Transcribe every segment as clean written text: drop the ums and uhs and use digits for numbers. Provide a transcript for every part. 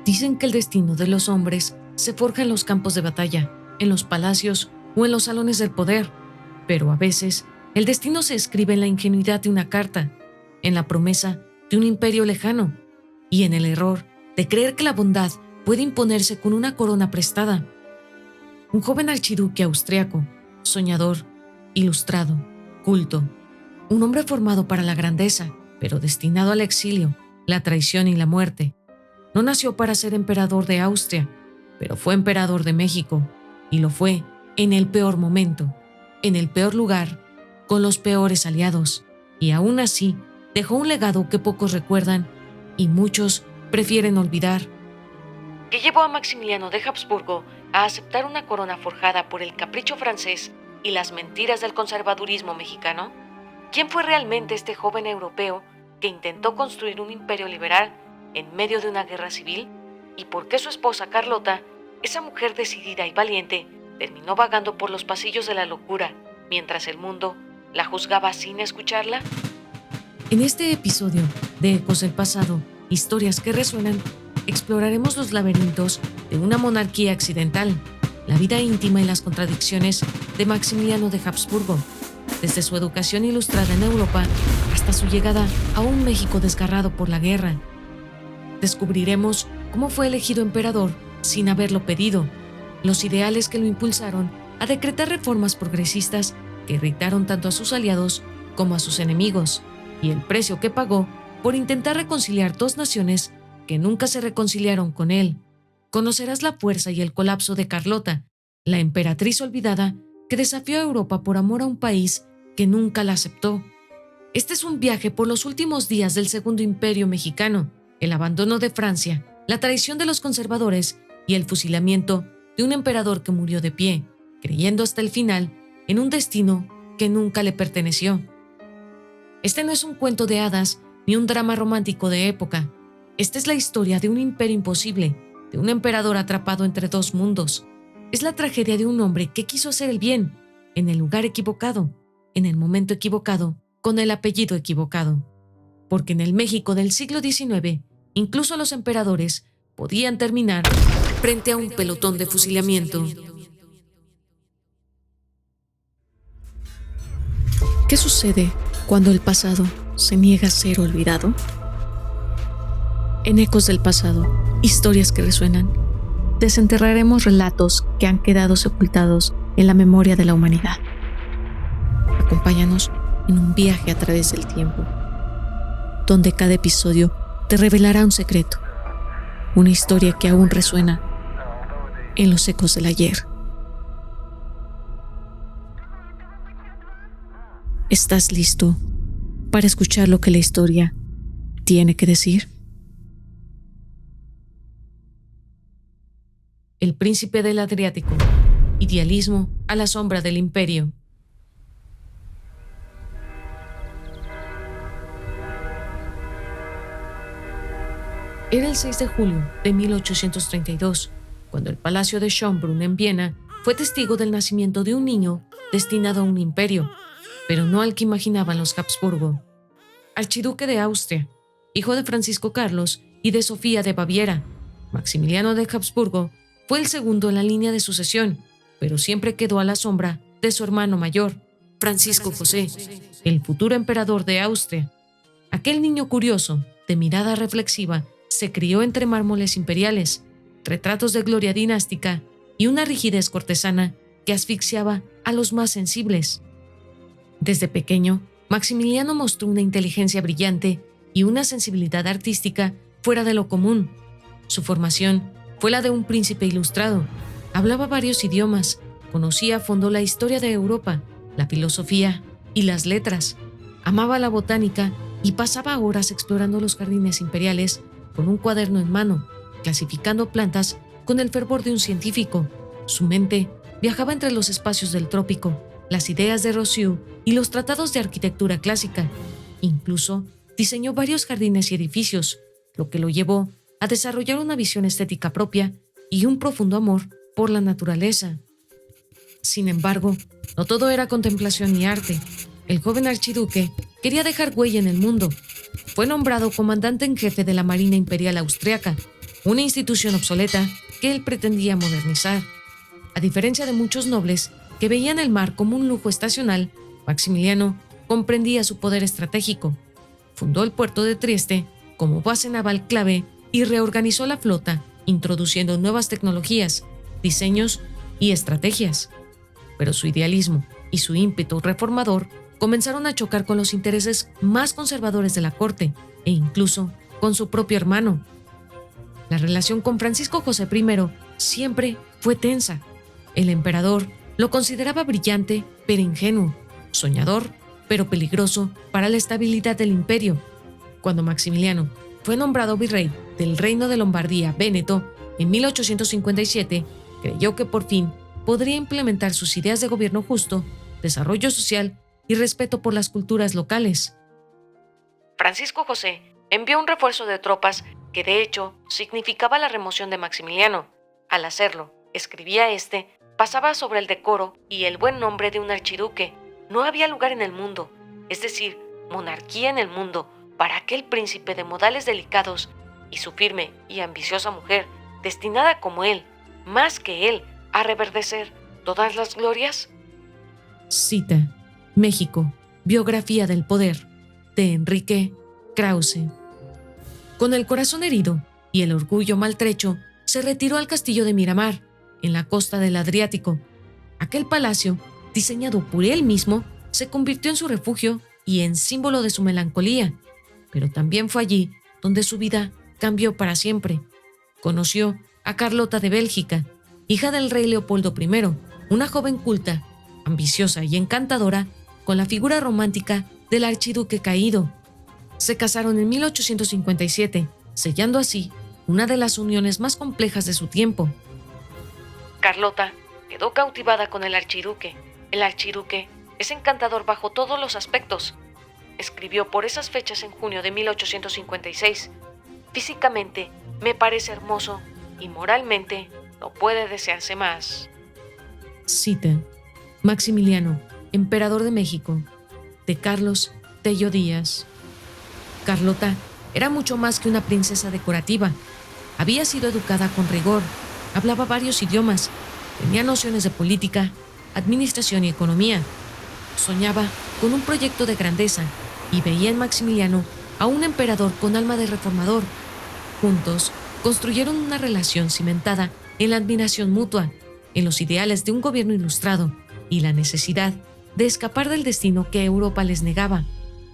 Dicen que el destino de los hombres se forja en los campos de batalla, en los palacios o en los salones del poder, pero a veces el destino se escribe en la ingenuidad de una carta, en la promesa de un imperio lejano y en el error de creer que la bondad puede imponerse con una corona prestada. Un joven archiduque austriaco, soñador, ilustrado, culto, un hombre formado para la grandeza, pero destinado al exilio, la traición y la muerte. No nació para ser emperador de Austria, pero fue emperador de México, y lo fue en el peor momento, en el peor lugar, con los peores aliados, y aún así dejó un legado que pocos recuerdan y muchos prefieren olvidar. ¿Qué llevó a Maximiliano de Habsburgo a aceptar una corona forjada por el capricho francés y las mentiras del conservadurismo mexicano? ¿Quién fue realmente este joven europeo que intentó construir un imperio liberal en medio de una guerra civil? ¿Y por qué su esposa Carlota, esa mujer decidida y valiente, terminó vagando por los pasillos de la locura mientras el mundo la juzgaba sin escucharla? En este episodio de Ecos del Pasado, historias que resuenan, exploraremos los laberintos de una monarquía accidental, la vida íntima y las contradicciones de Maximiliano de Habsburgo, desde su educación ilustrada en Europa hasta su llegada a un México desgarrado por la guerra. Descubriremos cómo fue elegido emperador sin haberlo pedido, los ideales que lo impulsaron a decretar reformas progresistas que irritaron tanto a sus aliados como a sus enemigos, y el precio que pagó por intentar reconciliar dos naciones que nunca se reconciliaron con él. Conocerás la fuerza y el colapso de Carlota, la emperatriz olvidada que desafió a Europa por amor a un país que nunca la aceptó. Este es un viaje por los últimos días del Segundo Imperio Mexicano, el abandono de Francia, la traición de los conservadores y el fusilamiento de un emperador que murió de pie, creyendo hasta el final en un destino que nunca le perteneció. Este no es un cuento de hadas ni un drama romántico de época. Esta es la historia de un imperio imposible, de un emperador atrapado entre dos mundos. Es la tragedia de un hombre que quiso hacer el bien, en el lugar equivocado, en el momento equivocado, con el apellido equivocado. Porque en el México del siglo XIX, incluso los emperadores podían terminar frente a un pelotón de fusilamiento. ¿Qué sucede cuando el pasado se niega a ser olvidado? En Ecos del Pasado, historias que resuenan, desenterraremos relatos que han quedado sepultados en la memoria de la humanidad. Acompáñanos en un viaje a través del tiempo, donde cada episodio te revelará un secreto, una historia que aún resuena en los ecos del ayer. ¿Estás listo para escuchar lo que la historia tiene que decir? El príncipe del Adriático, idealismo a la sombra del imperio. Era el 6 de julio de 1832, cuando el Palacio de Schönbrunn en Viena fue testigo del nacimiento de un niño destinado a un imperio, pero no al que imaginaban los Habsburgo. Archiduque de Austria, hijo de Francisco Carlos y de Sofía de Baviera, Maximiliano de Habsburgo fue el segundo en la línea de sucesión, pero siempre quedó a la sombra de su hermano mayor, Francisco José, el futuro emperador de Austria. Aquel niño curioso, de mirada reflexiva, se crió entre mármoles imperiales, retratos de gloria dinástica y una rigidez cortesana que asfixiaba a los más sensibles. Desde pequeño, Maximiliano mostró una inteligencia brillante y una sensibilidad artística fuera de lo común. Su formación fue la de un príncipe ilustrado. Hablaba varios idiomas, conocía a fondo la historia de Europa, la filosofía y las letras. Amaba la botánica y pasaba horas explorando los jardines imperiales con un cuaderno en mano, clasificando plantas con el fervor de un científico. Su mente viajaba entre los espacios del trópico, las ideas de Rousseau y los tratados de arquitectura clásica. Incluso diseñó varios jardines y edificios, lo que lo llevó a desarrollar una visión estética propia y un profundo amor por la naturaleza. Sin embargo, no todo era contemplación y arte. El joven archiduque quería dejar huella en el mundo. Fue nombrado comandante en jefe de la Marina Imperial Austriaca, una institución obsoleta que él pretendía modernizar. A diferencia de muchos nobles que veían el mar como un lujo estacional, Maximiliano comprendía su poder estratégico. Fundó el puerto de Trieste como base naval clave y reorganizó la flota, introduciendo nuevas tecnologías, diseños y estrategias. Pero su idealismo y su ímpetu reformador comenzaron a chocar con los intereses más conservadores de la corte e incluso con su propio hermano. La relación con Francisco José I siempre fue tensa. El emperador lo consideraba brillante pero ingenuo, soñador pero peligroso para la estabilidad del imperio. Cuando Maximiliano fue nombrado virrey del Reino de Lombardía-Véneto en 1857, creyó que por fin podría implementar sus ideas de gobierno justo, desarrollo social y respeto por las culturas locales. Francisco José envió un refuerzo de tropas que de hecho significaba la remoción de Maximiliano. Al hacerlo, escribía pasaba sobre el decoro y el buen nombre de un archiduque. No había lugar en el mundo, es decir, monarquía en el mundo, para aquel príncipe de modales delicados y su firme y ambiciosa mujer, destinada como él, más que él, a reverdecer todas las glorias. Cita: México, biografía del poder, de Enrique Krause. Con el corazón herido y el orgullo maltrecho, se retiró al castillo de Miramar, en la costa del Adriático. Aquel palacio, diseñado por él mismo, se convirtió en su refugio y en símbolo de su melancolía. Pero también fue allí donde su vida cambió para siempre. Conoció a Carlota de Bélgica, hija del rey Leopoldo I, una joven culta, ambiciosa y encantadora, con la figura romántica del archiduque caído. Se casaron en 1857, sellando así una de las uniones más complejas de su tiempo. Carlota quedó cautivada con el archiduque. El archiduque es encantador bajo todos los aspectos. Escribió por esas fechas en junio de 1856. Físicamente me parece hermoso y moralmente no puede desearse más. Cita: Maximiliano, emperador de México, de Carlos Tello Díaz. Carlota era mucho más que una princesa decorativa. Había sido educada con rigor, hablaba varios idiomas, tenía nociones de política, administración y economía. Soñaba con un proyecto de grandeza y veía en Maximiliano a un emperador con alma de reformador. Juntos construyeron una relación cimentada en la admiración mutua, en los ideales de un gobierno ilustrado y la necesidad de escapar del destino que Europa les negaba.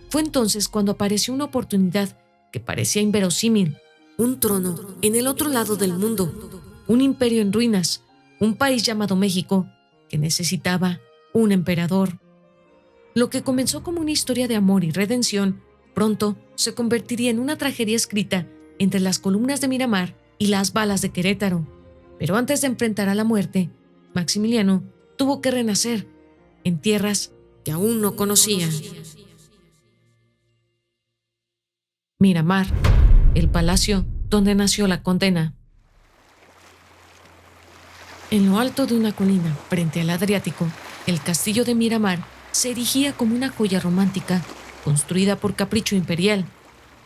Fue entonces cuando apareció una oportunidad que parecía inverosímil: un trono en el otro lado del mundo, un imperio en ruinas, un país llamado México que necesitaba un emperador. Lo que comenzó como una historia de amor y redención, pronto se convertiría en una tragedia escrita entre las columnas de Miramar y las balas de Querétaro. Pero antes de enfrentar a la muerte, Maximiliano tuvo que renacer en tierras que aún no conocía. Miramar, el palacio donde nació la condena. En lo alto de una colina, frente al Adriático, el castillo de Miramar se erigía como una joya romántica construida por capricho imperial.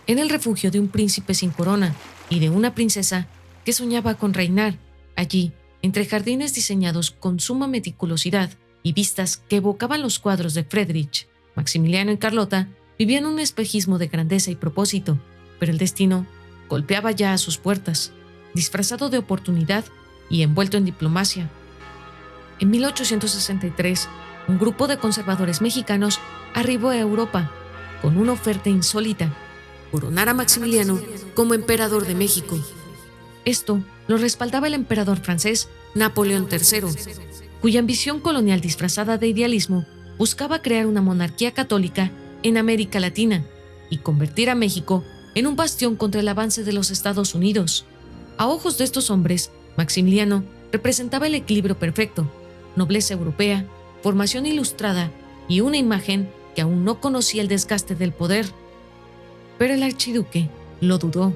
Era el refugio de un príncipe sin corona y de una princesa que soñaba con reinar. Allí, entre jardines diseñados con suma meticulosidad y vistas que evocaban los cuadros de Friedrich, Maximiliano y Carlota vivían un espejismo de grandeza y propósito, pero el destino golpeaba ya a sus puertas, disfrazado de oportunidad y envuelto en diplomacia. En 1863, un grupo de conservadores mexicanos arribó a Europa con una oferta insólita: coronar a Maximiliano como emperador de México. Esto lo respaldaba el emperador francés Napoleón III, cuya ambición colonial disfrazada de idealismo buscaba crear una monarquía católica en América Latina y convertir a México en un bastión contra el avance de los Estados Unidos. A ojos de estos hombres, Maximiliano representaba el equilibrio perfecto: nobleza europea, formación ilustrada y una imagen que aún no conocía el desgaste del poder. Pero el archiduque lo dudó.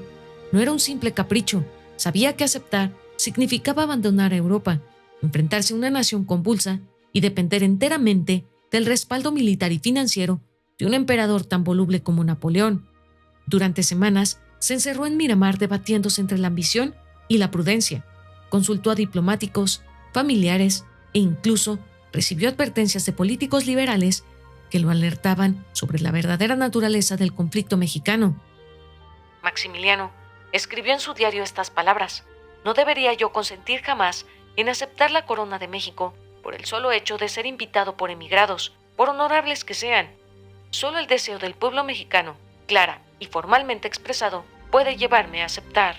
No era un simple capricho. Sabía que aceptar significaba abandonar a Europa, enfrentarse a una nación convulsa y depender enteramente del respaldo militar y financiero de un emperador tan voluble como Napoleón. Durante semanas, se encerró en Miramar debatiéndose entre la ambición y la prudencia. Consultó a diplomáticos, familiares e incluso recibió advertencias de políticos liberales que lo alertaban sobre la verdadera naturaleza del conflicto mexicano. Maximiliano escribió en su diario estas palabras: «No debería yo consentir jamás en aceptar la corona de México por el solo hecho de ser invitado por emigrados, por honorables que sean. Solo el deseo del pueblo mexicano, clara y formalmente expresado, puede llevarme a aceptar».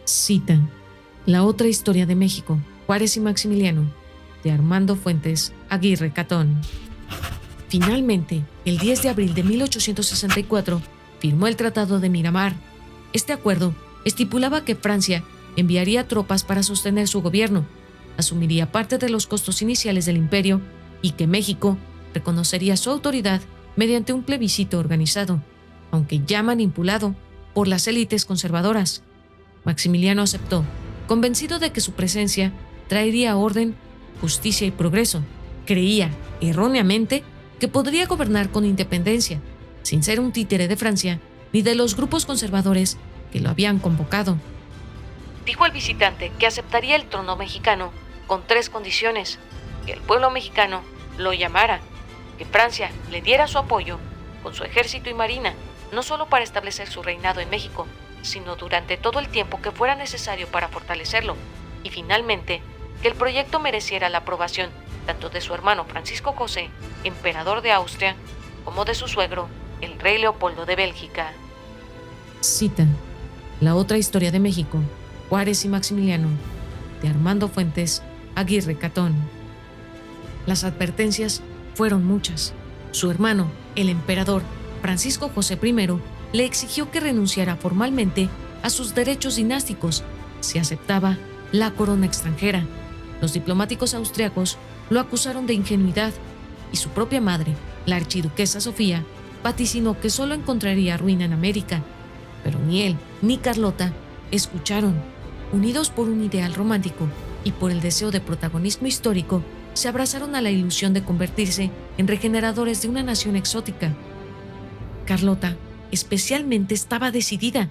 Cita: La otra historia de México, Juárez y Maximiliano, de Armando Fuentes Aguirre Catón. Finalmente, el 10 de abril de 1864, firmó el Tratado de Miramar. Este acuerdo estipulaba que Francia enviaría tropas para sostener su gobierno, asumiría parte de los costos iniciales del imperio y que México reconocería su autoridad mediante un plebiscito organizado, aunque ya manipulado por las élites conservadoras. Maximiliano aceptó, convencido de que su presencia traería orden, justicia y progreso. Creía, erróneamente, que podría gobernar con independencia, sin ser un títere de Francia ni de los grupos conservadores que lo habían convocado. Dijo al visitante que aceptaría el trono mexicano con 3 condiciones: que el pueblo mexicano lo llamara, que Francia le diera su apoyo con su ejército y marina, no solo para establecer su reinado en México, sino durante todo el tiempo que fuera necesario para fortalecerlo, y finalmente, que el proyecto mereciera la aprobación tanto de su hermano Francisco José, emperador de Austria, como de su suegro, el rey Leopoldo de Bélgica. Cita: La otra historia de México, Juárez y Maximiliano, de Armando Fuentes Aguirre Catón. Las advertencias fueron muchas. Su hermano, el emperador Francisco José I, le exigió que renunciara formalmente a sus derechos dinásticos si aceptaba la corona extranjera. Los diplomáticos austriacos lo acusaron de ingenuidad y su propia madre, la archiduquesa Sofía, vaticinó que solo encontraría ruina en América. Pero ni él ni Carlota escucharon. Unidos por un ideal romántico y por el deseo de protagonismo histórico, se abrazaron a la ilusión de convertirse en regeneradores de una nación exótica. Carlota, especialmente, estaba decidida.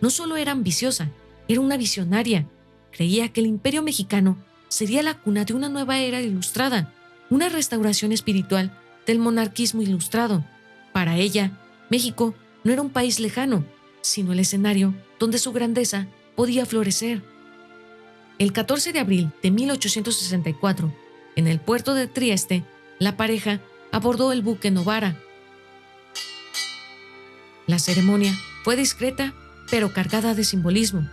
No solo era ambiciosa, era una visionaria. Creía que el imperio mexicano sería la cuna de una nueva era ilustrada, una restauración espiritual del monarquismo ilustrado. Para ella, México no era un país lejano, sino el escenario donde su grandeza podía florecer. El 14 de abril de 1864, en el puerto de Trieste, la pareja abordó el buque Novara. La ceremonia fue discreta, pero cargada de simbolismo.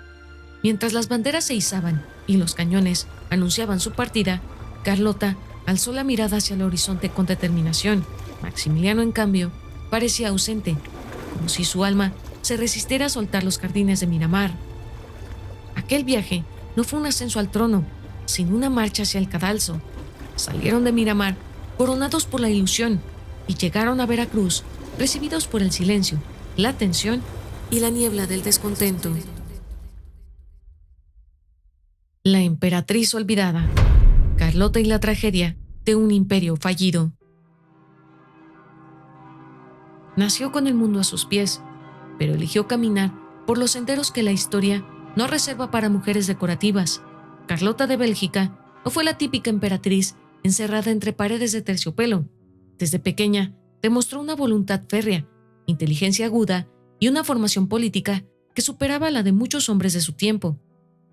Mientras las banderas se izaban y los cañones anunciaban su partida, Carlota alzó la mirada hacia el horizonte con determinación. Maximiliano, en cambio, parecía ausente, como si su alma se resistiera a soltar los jardines de Miramar. Aquel viaje no fue un ascenso al trono, sino una marcha hacia el cadalso. Salieron de Miramar coronados por la ilusión y llegaron a Veracruz recibidos por el silencio, la tensión y la niebla del descontento. La emperatriz olvidada, Carlota y la tragedia de un imperio fallido. Nació con el mundo a sus pies, pero eligió caminar por los senderos que la historia no reserva para mujeres decorativas. Carlota de Bélgica no fue la típica emperatriz encerrada entre paredes de terciopelo. Desde pequeña demostró una voluntad férrea, inteligencia aguda y una formación política que superaba la de muchos hombres de su tiempo.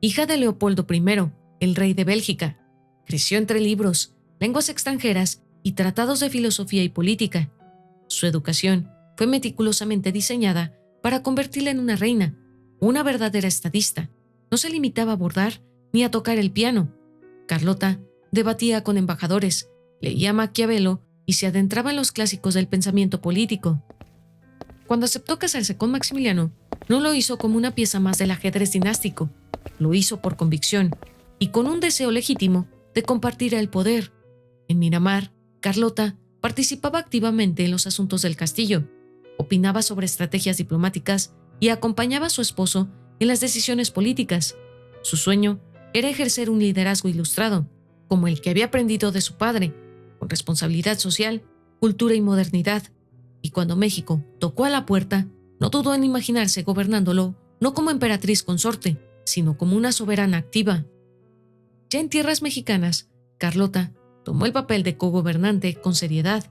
Hija de Leopoldo I, el rey de Bélgica, creció entre libros, lenguas extranjeras y tratados de filosofía y política. Su educación fue meticulosamente diseñada para convertirla en una reina, una verdadera estadista. No se limitaba a bordar ni a tocar el piano. Carlota debatía con embajadores, leía Maquiavelo y se adentraba en los clásicos del pensamiento político. Cuando aceptó casarse con Maximiliano, no lo hizo como una pieza más del ajedrez dinástico, lo hizo por convicción y con un deseo legítimo de compartir el poder. En Miramar, Carlota participaba activamente en los asuntos del castillo, opinaba sobre estrategias diplomáticas y acompañaba a su esposo en las decisiones políticas. Su sueño era ejercer un liderazgo ilustrado, como el que había aprendido de su padre, con responsabilidad social, cultura y modernidad. Y cuando México tocó a la puerta, no dudó en imaginarse gobernándolo no como emperatriz consorte, sino como una soberana activa. Ya en tierras mexicanas, Carlota tomó el papel de cogobernante con seriedad.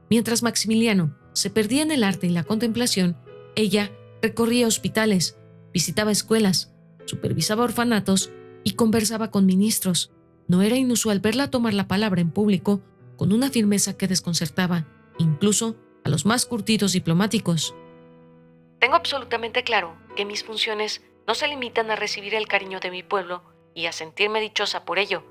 Mientras Maximiliano se perdía en el arte y la contemplación, ella recorría hospitales, visitaba escuelas, supervisaba orfanatos y conversaba con ministros. No era inusual verla tomar la palabra en público con una firmeza que desconcertaba, incluso a los más curtidos diplomáticos. Tengo absolutamente claro que mis funciones no se limitan a recibir el cariño de mi pueblo y a sentirme dichosa por ello,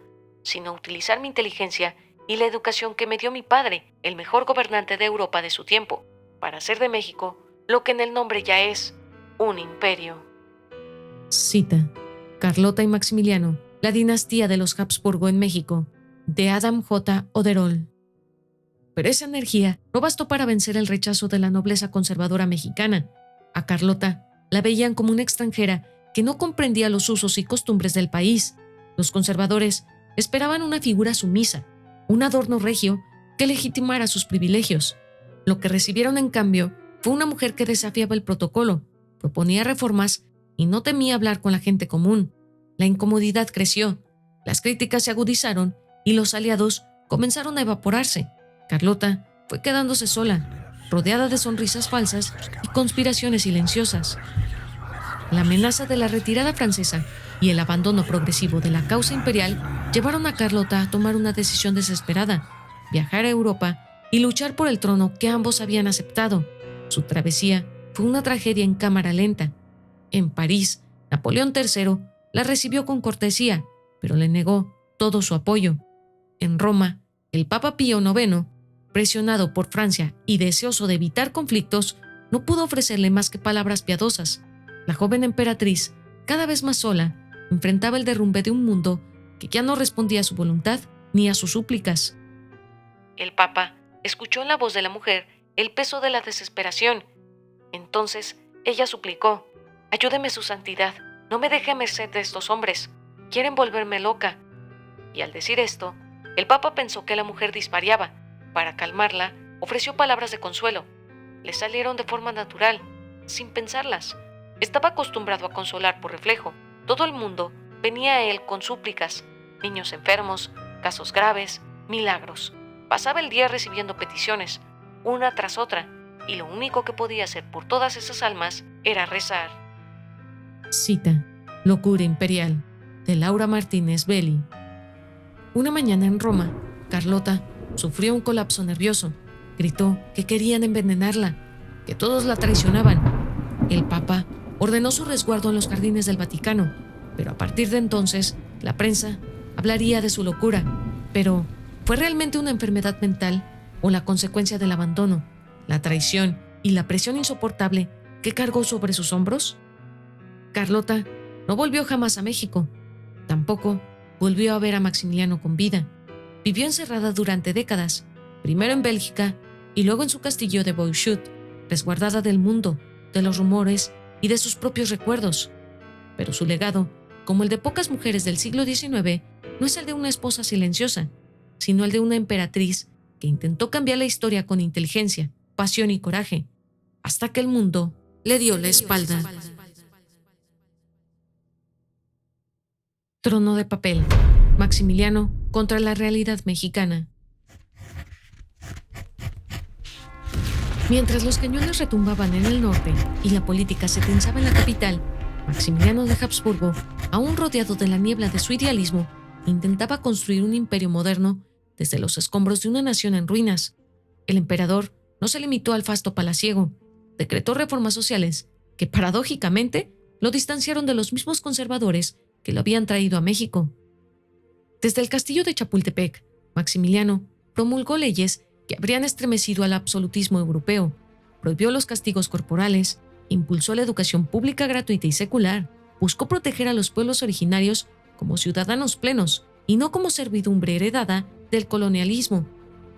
sino a utilizar mi inteligencia y la educación que me dio mi padre, el mejor gobernante de Europa de su tiempo, para hacer de México lo que en el nombre ya es, un imperio. Cita: Carlota y Maximiliano, la dinastía de los Habsburgo en México, de Adam J. Oderol. Pero esa energía no bastó para vencer el rechazo de la nobleza conservadora mexicana. A Carlota la veían como una extranjera que no comprendía los usos y costumbres del país. Los conservadores esperaban una figura sumisa, un adorno regio que legitimara sus privilegios. Lo que recibieron en cambio fue una mujer que desafiaba el protocolo, proponía reformas y no temía hablar con la gente común. La incomodidad creció, las críticas se agudizaron y los aliados comenzaron a evaporarse. Carlota fue quedándose sola, rodeada de sonrisas falsas y conspiraciones silenciosas. La amenaza de la retirada francesa y el abandono progresivo de la causa imperial llevaron a Carlota a tomar una decisión desesperada: viajar a Europa y luchar por el trono que ambos habían aceptado. Su travesía fue una tragedia en cámara lenta. En París, Napoleón III la recibió con cortesía, pero le negó todo su apoyo. En Roma, el Papa Pío IX, presionado por Francia y deseoso de evitar conflictos, no pudo ofrecerle más que palabras piadosas. La joven emperatriz, cada vez más sola, enfrentaba el derrumbe de un mundo que ya no respondía a su voluntad ni a sus súplicas. El Papa escuchó en la voz de la mujer el peso de la desesperación. Entonces ella suplicó: «Ayúdeme, su santidad, no me deje a merced de estos hombres, quieren volverme loca». Y al decir esto, el Papa pensó que la mujer disvariaba. Para calmarla, ofreció palabras de consuelo. Le salieron de forma natural, sin pensarlas. Estaba acostumbrado a consolar por reflejo. Todo el mundo venía a él con súplicas: niños enfermos, casos graves, milagros. Pasaba el día recibiendo peticiones, una tras otra, y lo único que podía hacer por todas esas almas era rezar. Cita: Locura imperial, de Laura Martínez Belli. Una mañana en Roma, Carlota sufrió un colapso nervioso. Gritó que querían envenenarla, que todos la traicionaban. El Papa ordenó su resguardo en los jardines del Vaticano, pero a partir de entonces la prensa hablaría de su locura. Pero, ¿fue realmente una enfermedad mental o la consecuencia del abandono, la traición y la presión insoportable que cargó sobre sus hombros? Carlota no volvió jamás a México. Tampoco volvió a ver a Maximiliano con vida. Vivió encerrada durante décadas, primero en Bélgica y luego en su castillo de Boixut, resguardada del mundo, de los rumores y de sus propios recuerdos. Pero su legado, como el de pocas mujeres del siglo XIX, no es el de una esposa silenciosa, sino el de una emperatriz que intentó cambiar la historia con inteligencia, pasión y coraje, hasta que el mundo le dio la espalda. Trono de papel. Maximiliano contra la realidad mexicana. Mientras los cañones retumbaban en el norte y la política se tensaba en la capital, Maximiliano de Habsburgo, aún rodeado de la niebla de su idealismo, intentaba construir un imperio moderno desde los escombros de una nación en ruinas. El emperador no se limitó al fasto palaciego, decretó reformas sociales que, paradójicamente, lo distanciaron de los mismos conservadores que lo habían traído a México. Desde el castillo de Chapultepec, Maximiliano promulgó leyes que habrían estremecido al absolutismo europeo, prohibió los castigos corporales, impulsó la educación pública gratuita y secular, buscó proteger a los pueblos originarios como ciudadanos plenos y no como servidumbre heredada del colonialismo.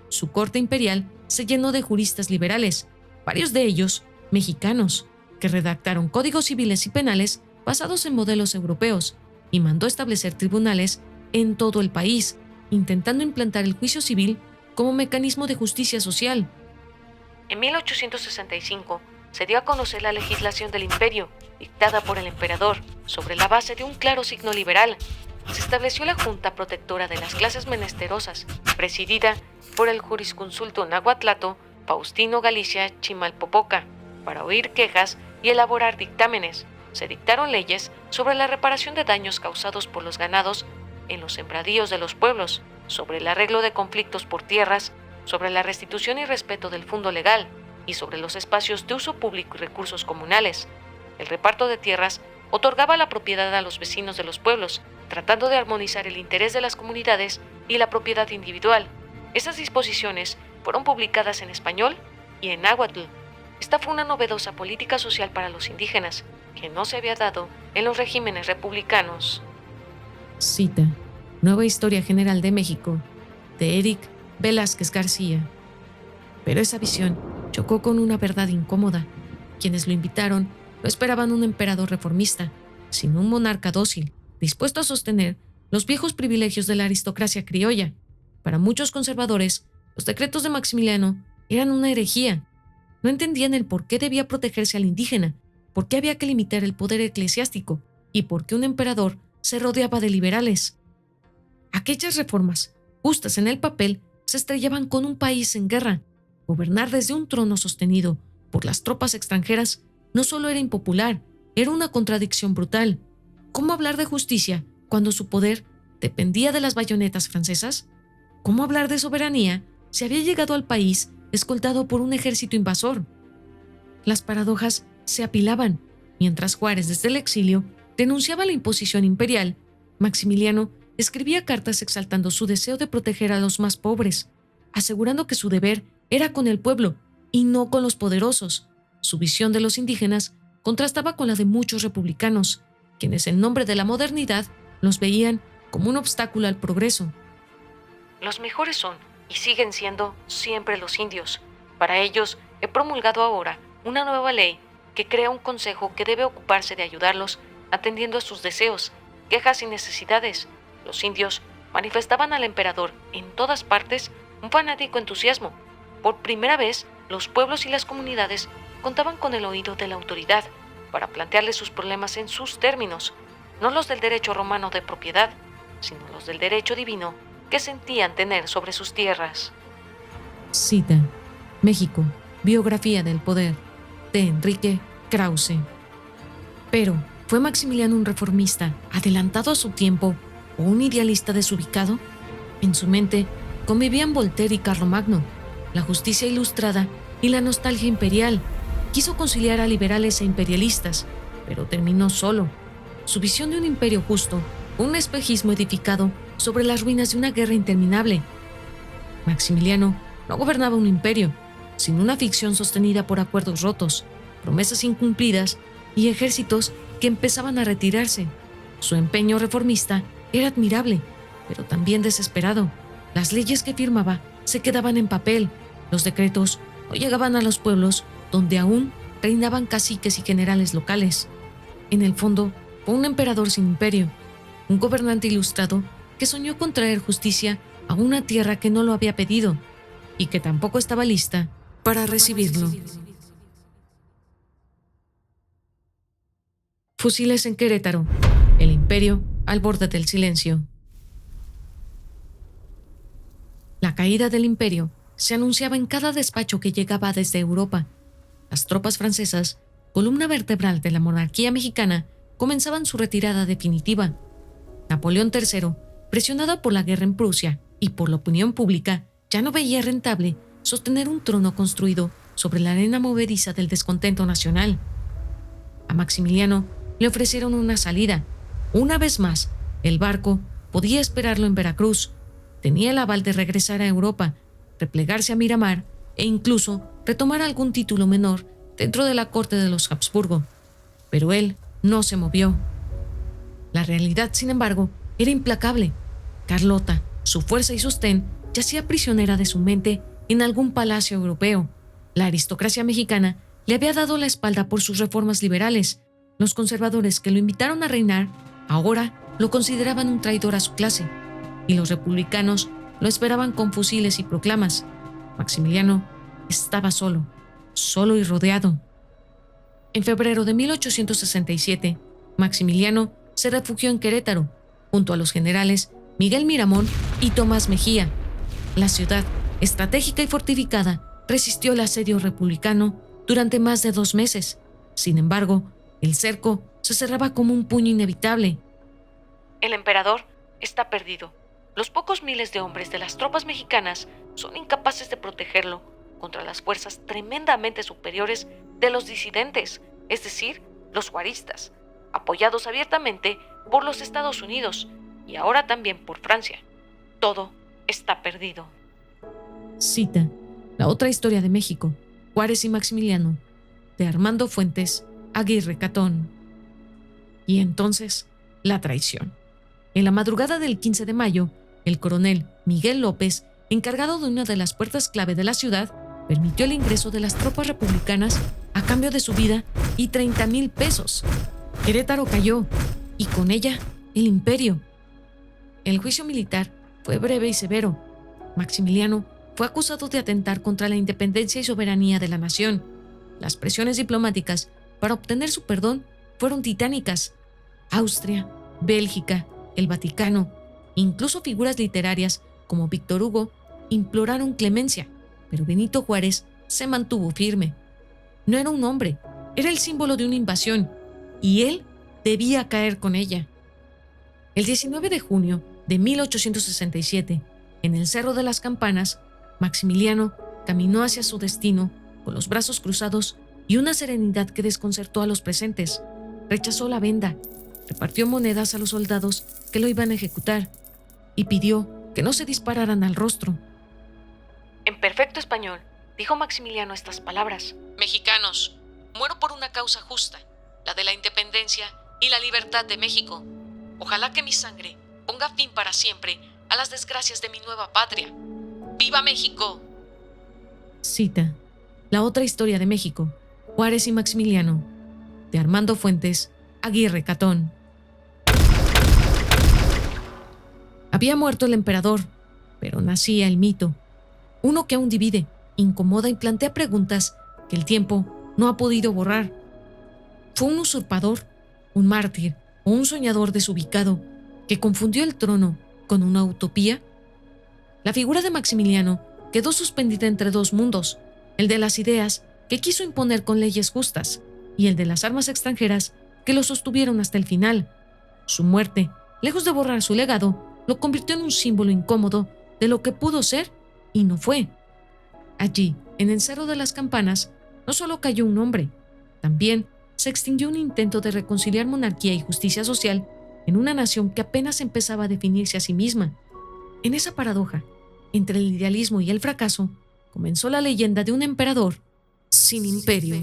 Su corte imperial se llenó de juristas liberales, varios de ellos mexicanos, que redactaron códigos civiles y penales basados en modelos europeos y mandó establecer tribunales en todo el país, intentando implantar el juicio civil como mecanismo de justicia social. En 1865 se dio a conocer la legislación del imperio, dictada por el emperador, sobre la base de un claro signo liberal. Se estableció la Junta Protectora de las Clases Menesterosas, presidida por el jurisconsulto nahuatlato Faustino Galicia Chimalpopoca, para oír quejas y elaborar dictámenes. Se dictaron leyes sobre la reparación de daños causados por los ganados en los sembradíos de los pueblos, sobre el arreglo de conflictos por tierras, sobre la restitución y respeto del fundo legal, y sobre los espacios de uso público y recursos comunales. El reparto de tierras otorgaba la propiedad a los vecinos de los pueblos, tratando de armonizar el interés de las comunidades y la propiedad individual. Esas disposiciones fueron publicadas en español y en náhuatl. Esta fue una novedosa política social para los indígenas, que no se había dado en los regímenes republicanos. Cita: Nueva Historia General de México, de Eric Velázquez García. Pero esa visión chocó con una verdad incómoda. Quienes lo invitaron no esperaban un emperador reformista, sino un monarca dócil, dispuesto a sostener los viejos privilegios de la aristocracia criolla. Para muchos conservadores, los decretos de Maximiliano eran una herejía. No entendían el por qué debía protegerse al indígena, por qué había que limitar el poder eclesiástico y por qué un emperador se rodeaba de liberales. Aquellas reformas, justas en el papel, se estrellaban con un país en guerra. Gobernar desde un trono sostenido por las tropas extranjeras no solo era impopular, era una contradicción brutal. ¿Cómo hablar de justicia cuando su poder dependía de las bayonetas francesas? ¿Cómo hablar de soberanía si había llegado al país escoltado por un ejército invasor? Las paradojas se apilaban. Mientras Juárez desde el exilio denunciaba la imposición imperial, Maximiliano escribía cartas exaltando su deseo de proteger a los más pobres, asegurando que su deber era con el pueblo y no con los poderosos. Su visión de los indígenas contrastaba con la de muchos republicanos, quienes en nombre de la modernidad los veían como un obstáculo al progreso. Los mejores son y siguen siendo siempre los indios. Para ellos he promulgado ahora una nueva ley que crea un consejo que debe ocuparse de ayudarlos atendiendo a sus deseos, quejas y necesidades. Los indios manifestaban al emperador en todas partes un fanático entusiasmo. Por primera vez, los pueblos y las comunidades contaban con el oído de la autoridad para plantearles sus problemas en sus términos, no los del derecho romano de propiedad, sino los del derecho divino que sentían tener sobre sus tierras. Cita: México, biografía del poder, de Enrique Krause. Pero, ¿fue Maximiliano un reformista adelantado a su tiempo o un idealista desubicado? En su mente convivían Voltaire y Carlomagno, la justicia ilustrada y la nostalgia imperial. Quiso conciliar a liberales e imperialistas, pero terminó solo. Su visión de un imperio justo, un espejismo edificado sobre las ruinas de una guerra interminable. Maximiliano no gobernaba un imperio, sino una ficción sostenida por acuerdos rotos, promesas incumplidas y ejércitos que empezaban a retirarse. Su empeño reformista era admirable, pero también desesperado. Las leyes que firmaba se quedaban en papel, los decretos no llegaban a los pueblos donde aún reinaban caciques y generales locales. En el fondo, fue un emperador sin imperio, un gobernante ilustrado que soñó con traer justicia a una tierra que no lo había pedido y que tampoco estaba lista para recibirlo. Fusiles en Querétaro. El imperio al borde del silencio. La caída del imperio se anunciaba en cada despacho que llegaba desde Europa. Las tropas francesas, columna vertebral de la monarquía mexicana, comenzaban su retirada definitiva. Napoleón III, presionado por la guerra en Prusia y por la opinión pública, ya no veía rentable sostener un trono construido sobre la arena movediza del descontento nacional. A Maximiliano le ofrecieron una salida. Una vez más, el barco podía esperarlo en Veracruz. Tenía el aval de regresar a Europa, replegarse a Miramar e incluso retomar algún título menor dentro de la corte de los Habsburgo. Pero él no se movió. La realidad, sin embargo, era implacable. Carlota, su fuerza y sostén, yacía prisionera de su mente en algún palacio europeo. La aristocracia mexicana le había dado la espalda por sus reformas liberales. Los conservadores que lo invitaron a reinar ahora lo consideraban un traidor a su clase, y los republicanos lo esperaban con fusiles y proclamas. Maximiliano estaba solo y rodeado. En febrero de 1867, Maximiliano se refugió en Querétaro, junto a los generales Miguel Miramón y Tomás Mejía. La ciudad, estratégica y fortificada, resistió el asedio republicano durante más de 2 meses. Sin embargo, el cerco se cerraba como un puño inevitable. El emperador está perdido. Los pocos miles de hombres de las tropas mexicanas son incapaces de protegerlo contra las fuerzas tremendamente superiores de los disidentes, es decir, los juaristas, apoyados abiertamente por los Estados Unidos y ahora también por Francia. Todo está perdido. Cita La otra historia de México, Juárez y Maximiliano, de Armando Fuentes Aguirre Catón. Y entonces, la traición. En la madrugada del 15 de mayo, el coronel Miguel López, encargado de una de las puertas clave de la ciudad, permitió el ingreso de las tropas republicanas a cambio de su vida y 30,000 pesos. Querétaro cayó, y con ella, el imperio. El juicio militar fue breve y severo. Maximiliano fue acusado de atentar contra la independencia y soberanía de la nación. Las presiones diplomáticas para obtener su perdón fueron titánicas. Austria, Bélgica, el Vaticano, incluso figuras literarias como Víctor Hugo imploraron clemencia, pero Benito Juárez se mantuvo firme. No era un hombre, era el símbolo de una invasión, y él debía caer con ella. El 19 de junio de 1867, en el Cerro de las Campanas, Maximiliano caminó hacia su destino con los brazos cruzados y una serenidad que desconcertó a los presentes. Rechazó la venda, repartió monedas a los soldados que lo iban a ejecutar y pidió que no se dispararan al rostro. En perfecto español, dijo Maximiliano estas palabras: «Mexicanos, muero por una causa justa, la de la independencia y la libertad de México. Ojalá que mi sangre ponga fin para siempre a las desgracias de mi nueva patria. ¡Viva México!». Cita La otra historia de México, Juárez y Maximiliano, de Armando Fuentes Aguirre Catón. Había muerto el emperador, pero nacía el mito, uno que aún divide, incomoda y plantea preguntas que el tiempo no ha podido borrar. ¿Fue un usurpador, un mártir o un soñador desubicado que confundió el trono con una utopía? La figura de Maximiliano quedó suspendida entre 2 mundos, el de las ideas que quiso imponer con leyes justas y el de las armas extranjeras que lo sostuvieron hasta el final. Su muerte, lejos de borrar su legado, lo convirtió en un símbolo incómodo de lo que pudo ser y no fue. Allí, en el Cerro de las Campanas, no solo cayó un hombre, también se extinguió un intento de reconciliar monarquía y justicia social en una nación que apenas empezaba a definirse a sí misma. En esa paradoja, entre el idealismo y el fracaso, comenzó la leyenda de un emperador sin imperio.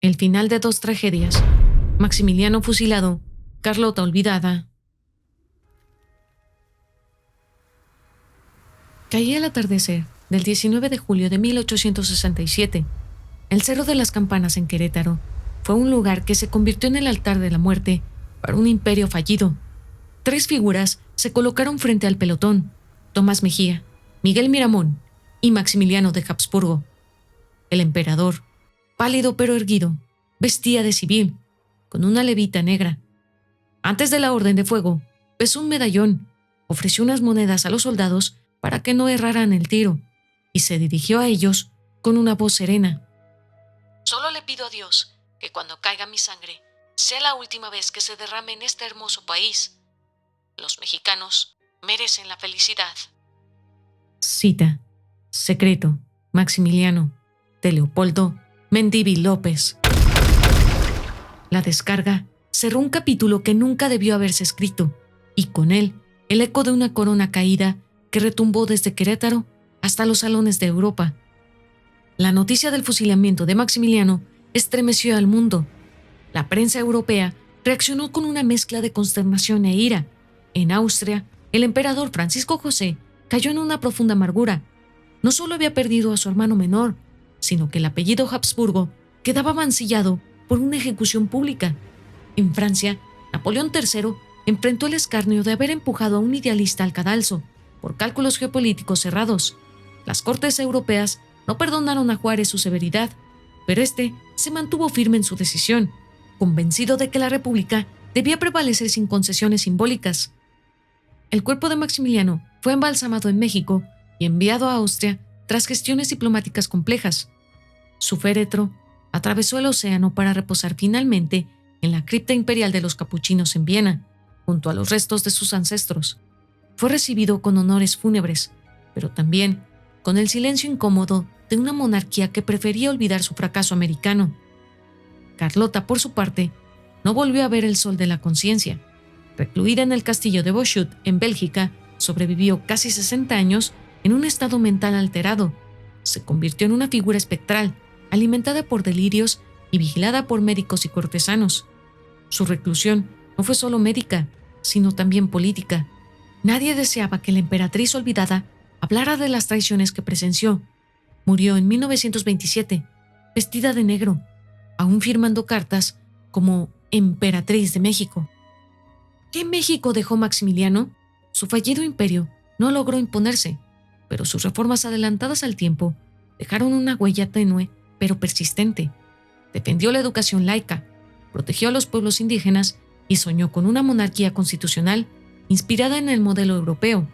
El final de 2 tragedias: Maximiliano fusilado, Carlota olvidada. Caía el atardecer del 19 de julio de 1867. El Cerro de las Campanas en Querétaro fue un lugar que se convirtió en el altar de la muerte para un imperio fallido. 3 figuras se colocaron frente al pelotón: Tomás Mejía, Miguel Miramón y Maximiliano de Habsburgo. El emperador, pálido pero erguido, vestía de civil, con una levita negra. Antes de la orden de fuego, besó un medallón, ofreció unas monedas a los soldados para que no erraran el tiro, y se dirigió a ellos con una voz serena: «Solo le pido a Dios que cuando caiga mi sangre sea la última vez que se derrame en este hermoso país. Los mexicanos merecen la felicidad». Cita Secreto, Maximiliano, de Leopoldo Mendívil López. La descarga cerró un capítulo que nunca debió haberse escrito, y con él el eco de una corona caída que retumbó desde Querétaro hasta los salones de Europa. La noticia del fusilamiento de Maximiliano estremeció al mundo. La prensa europea reaccionó con una mezcla de consternación e ira. En Austria, el emperador Francisco José cayó en una profunda amargura. No solo había perdido a su hermano menor, sino que el apellido Habsburgo quedaba mancillado por una ejecución pública. En Francia, Napoleón III enfrentó el escarnio de haber empujado a un idealista al cadalso por cálculos geopolíticos cerrados. Las cortes europeas no perdonaron a Juárez su severidad, pero este se mantuvo firme en su decisión, convencido de que la República debía prevalecer sin concesiones simbólicas. El cuerpo de Maximiliano fue embalsamado en México y enviado a Austria tras gestiones diplomáticas complejas. Su féretro atravesó el océano para reposar finalmente en la cripta imperial de los capuchinos en Viena, junto a los restos de sus ancestros. Fue recibido con honores fúnebres, pero también con el silencio incómodo de una monarquía que prefería olvidar su fracaso americano. Carlota, por su parte, no volvió a ver el sol de la conciencia. Recluida en el castillo de Boschut, en Bélgica, sobrevivió casi 60 años en un estado mental alterado. Se convirtió en una figura espectral, alimentada por delirios y vigilada por médicos y cortesanos. Su reclusión no fue solo médica, sino también política. Nadie deseaba que la emperatriz olvidada hablara de las traiciones que presenció. Murió en 1927, vestida de negro, aún firmando cartas como Emperatriz de México. ¿Qué México dejó Maximiliano? Su fallido imperio no logró imponerse, pero sus reformas adelantadas al tiempo dejaron una huella tenue pero persistente. Defendió la educación laica, protegió a los pueblos indígenas y soñó con una monarquía constitucional inspirada en el modelo europeo.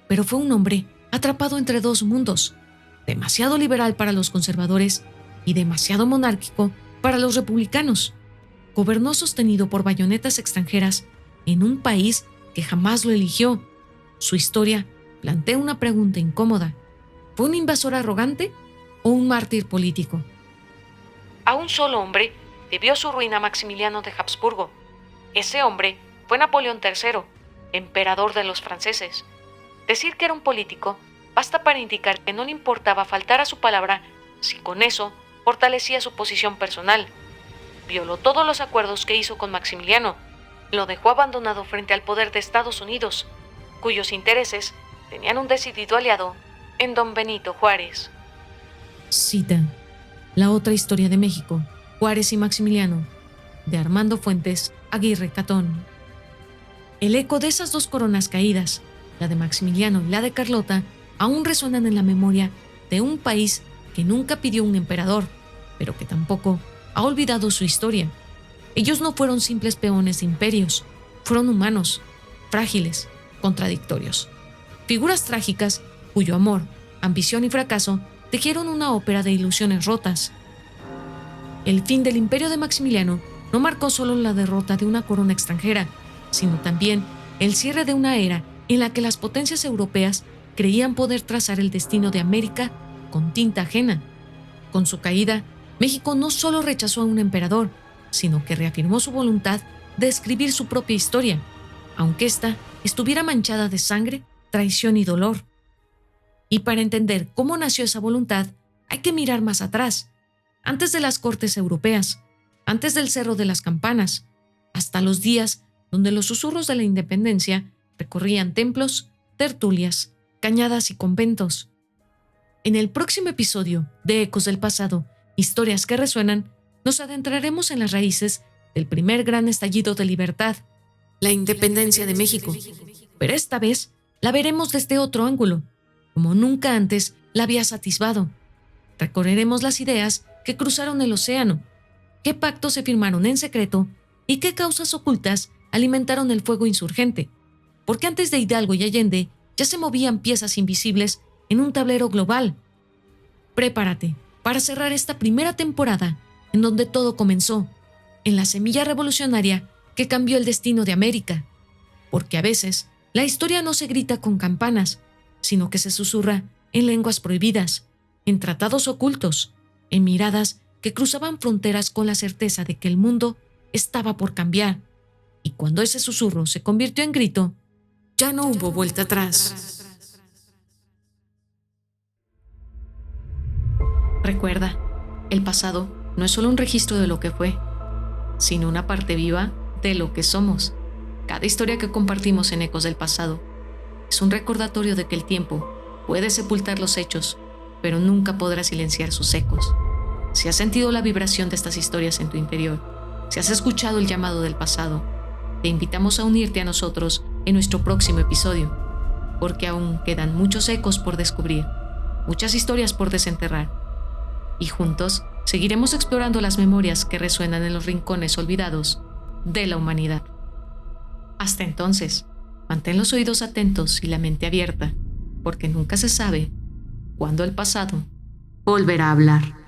Pero fue un hombre atrapado entre dos mundos, demasiado liberal para los conservadores y demasiado monárquico para los republicanos. Gobernó sostenido por bayonetas extranjeras en un país que jamás lo eligió. Su historia plantea una pregunta incómoda: ¿fue un invasor arrogante o un mártir político? A un solo hombre debió su ruina Maximiliano de Habsburgo. Ese hombre fue Napoleón III, emperador de los franceses. Decir que era un político basta para indicar que no le importaba faltar a su palabra si con eso fortalecía su posición personal. Violó todos los acuerdos que hizo con Maximiliano. Lo dejó abandonado frente al poder de Estados Unidos, cuyos intereses tenían un decidido aliado en don Benito Juárez. Cita: La otra historia de México, Juárez y Maximiliano, de Armando Fuentes Aguirre Catón. El eco de esas dos coronas caídas, la de Maximiliano y la de Carlota, aún resuenan en la memoria de un país que nunca pidió un emperador, pero que tampoco ha olvidado su historia. Ellos no fueron simples peones de imperios, fueron humanos, frágiles, contradictorios. Figuras trágicas cuyo amor, ambición y fracaso tejieron una ópera de ilusiones rotas. El fin del imperio de Maximiliano no marcó solo la derrota de una corona extranjera, sino también el cierre de una era en la que las potencias europeas creían poder trazar el destino de América con tinta ajena. Con su caída, México no solo rechazó a un emperador, sino que reafirmó su voluntad de escribir su propia historia, aunque ésta estuviera manchada de sangre, traición y dolor. Y para entender cómo nació esa voluntad, hay que mirar más atrás, antes de las cortes europeas, antes del Cerro de las Campanas, hasta los días donde los susurros de la independencia recorrían templos, tertulias, cañadas y conventos. En el próximo episodio de Ecos del Pasado, Historias que Resuenan, nos adentraremos en las raíces del primer gran estallido de libertad, la independencia de México. Pero esta vez la veremos desde otro ángulo, como nunca antes la había satisfado. Recorreremos las ideas que cruzaron el océano, qué pactos se firmaron en secreto y qué causas ocultas alimentaron el fuego insurgente, porque antes de Hidalgo y Allende ya se movían piezas invisibles en un tablero global. Prepárate para cerrar esta primera temporada en donde todo comenzó, en la semilla revolucionaria que cambió el destino de América, porque a veces la historia no se grita con campanas, sino que se susurra en lenguas prohibidas, en tratados ocultos, en miradas que cruzaban fronteras con la certeza de que el mundo estaba por cambiar, y cuando ese susurro se convirtió en grito, ya no hubo vuelta atrás. Recuerda, el pasado no es solo un registro de lo que fue, sino una parte viva de lo que somos. Cada historia que compartimos en Ecos del Pasado es un recordatorio de que el tiempo puede sepultar los hechos, pero nunca podrá silenciar sus ecos. Si has sentido la vibración de estas historias en tu interior, si has escuchado el llamado del pasado, te invitamos a unirte a nosotros en nuestro próximo episodio, porque aún quedan muchos ecos por descubrir. muchas historias por desenterrar. Y juntos seguiremos explorando las memorias que resuenan en los rincones olvidados de la humanidad. Hasta entonces, mantén los oídos atentos y la mente abierta, porque nunca se sabe cuándo el pasado volverá a hablar.